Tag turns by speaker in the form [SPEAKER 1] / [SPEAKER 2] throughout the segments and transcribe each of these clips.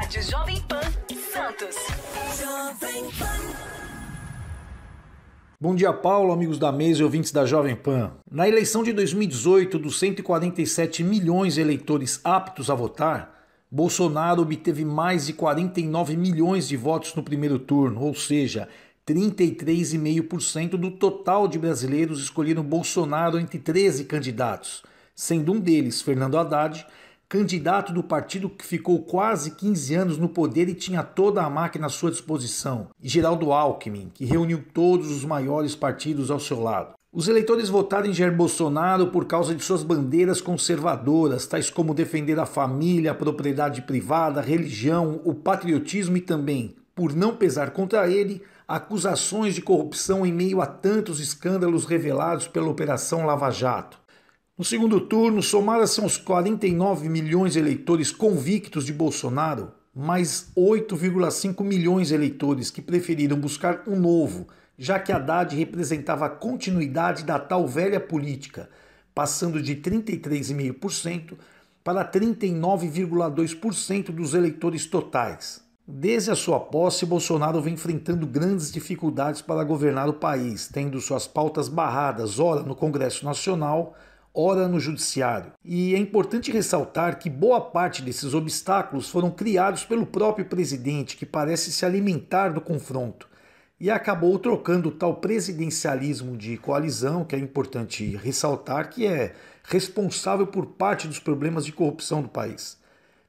[SPEAKER 1] Rádio Jovem Pan Santos.
[SPEAKER 2] Bom dia, Paulo, amigos da mesa e ouvintes da Jovem Pan. Na eleição de 2018, dos 147 milhões de eleitores aptos a votar, Bolsonaro obteve mais de 49 milhões de votos no primeiro turno, ou seja, 33,5% do total de brasileiros escolheram Bolsonaro entre 13 candidatos, sendo um deles, Fernando Haddad, candidato do partido que ficou quase 15 anos no poder e tinha toda a máquina à sua disposição, e Geraldo Alckmin, que reuniu todos os maiores partidos ao seu lado. Os eleitores votaram em Jair Bolsonaro por causa de suas bandeiras conservadoras, tais como defender a família, a propriedade privada, a religião, o patriotismo e também, por não pesar contra ele, acusações de corrupção em meio a tantos escândalos revelados pela Operação Lava Jato. No segundo turno, somaram-se aos 49 milhões de eleitores convictos de Bolsonaro, mais 8,5 milhões de eleitores que preferiram buscar um novo, já que Haddad representava a continuidade da tal velha política, passando de 33,5% para 39,2% dos eleitores totais. Desde a sua posse, Bolsonaro vem enfrentando grandes dificuldades para governar o país, tendo suas pautas barradas, ora no Congresso Nacional, ora no Judiciário. E é importante ressaltar que boa parte desses obstáculos foram criados pelo próprio presidente, que parece se alimentar do confronto, e acabou trocando o tal presidencialismo de coalizão, que é importante ressaltar, que é responsável por parte dos problemas de corrupção do país,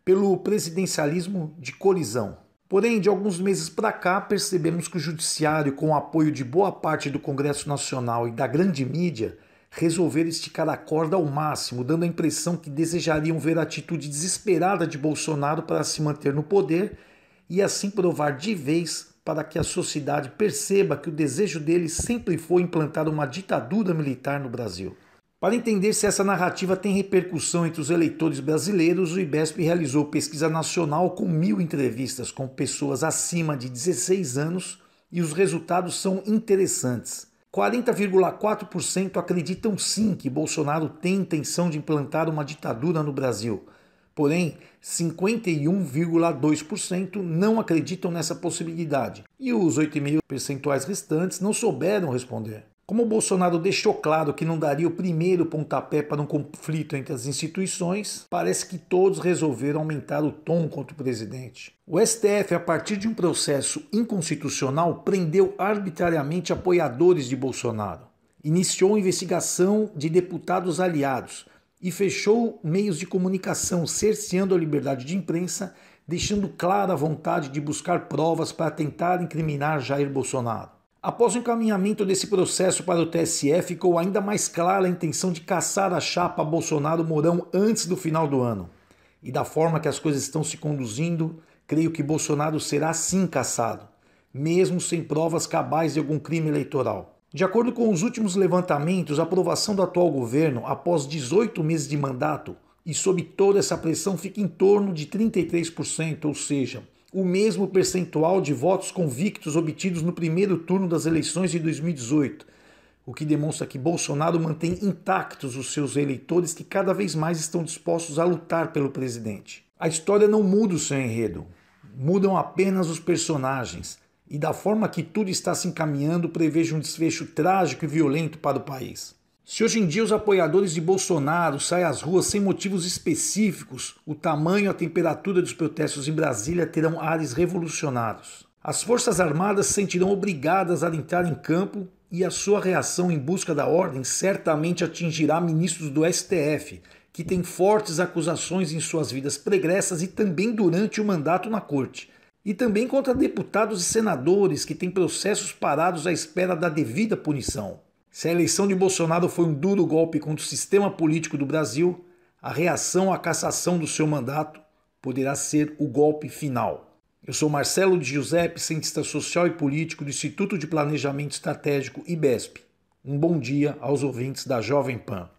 [SPEAKER 2] pelo presidencialismo de colisão. Porém, de alguns meses para cá, percebemos que o Judiciário, com o apoio de boa parte do Congresso Nacional e da grande mídia, resolveram esticar a corda ao máximo, dando a impressão que desejariam ver a atitude desesperada de Bolsonaro para se manter no poder e assim provar de vez para que a sociedade perceba que o desejo deles sempre foi implantar uma ditadura militar no Brasil. Para entender se essa narrativa tem repercussão entre os eleitores brasileiros, o IBESP realizou pesquisa nacional com 1.000 entrevistas com pessoas acima de 16 anos e os resultados são interessantes. 40,4% acreditam sim que Bolsonaro tem intenção de implantar uma ditadura no Brasil. Porém, 51,2% não acreditam nessa possibilidade. E os 8,5% restantes não souberam responder. Como Bolsonaro deixou claro que não daria o primeiro pontapé para um conflito entre as instituições, parece que todos resolveram aumentar o tom contra o presidente. O STF, a partir de um processo inconstitucional, prendeu arbitrariamente apoiadores de Bolsonaro, iniciou investigação de deputados aliados e fechou meios de comunicação, cerceando a liberdade de imprensa, deixando clara a vontade de buscar provas para tentar incriminar Jair Bolsonaro. Após o encaminhamento desse processo para o TSE, ficou ainda mais clara a intenção de caçar a chapa Bolsonaro-Mourão antes do final do ano. E da forma que as coisas estão se conduzindo, creio que Bolsonaro será sim caçado, mesmo sem provas cabais de algum crime eleitoral. De acordo com os últimos levantamentos, a aprovação do atual governo, após 18 meses de mandato, e sob toda essa pressão, fica em torno de 33%, ou seja, o mesmo percentual de votos convictos obtidos no primeiro turno das eleições de 2018, o que demonstra que Bolsonaro mantém intactos os seus eleitores que cada vez mais estão dispostos a lutar pelo presidente. A história não muda o seu enredo, mudam apenas os personagens, e da forma que tudo está se encaminhando, prevejo um desfecho trágico e violento para o país. Se hoje em dia os apoiadores de Bolsonaro saem às ruas sem motivos específicos, o tamanho e a temperatura dos protestos em Brasília terão ares revolucionários. As Forças Armadas se sentirão obrigadas a entrar em campo e a sua reação em busca da ordem certamente atingirá ministros do STF, que têm fortes acusações em suas vidas pregressas e também durante o mandato na corte. E também contra deputados e senadores que têm processos parados à espera da devida punição. Se a eleição de Bolsonaro foi um duro golpe contra o sistema político do Brasil, a reação à cassação do seu mandato poderá ser o golpe final. Eu sou Marcelo de Giuseppe, cientista social e político do Instituto de Planejamento Estratégico IBESP. Um bom dia aos ouvintes da Jovem Pan.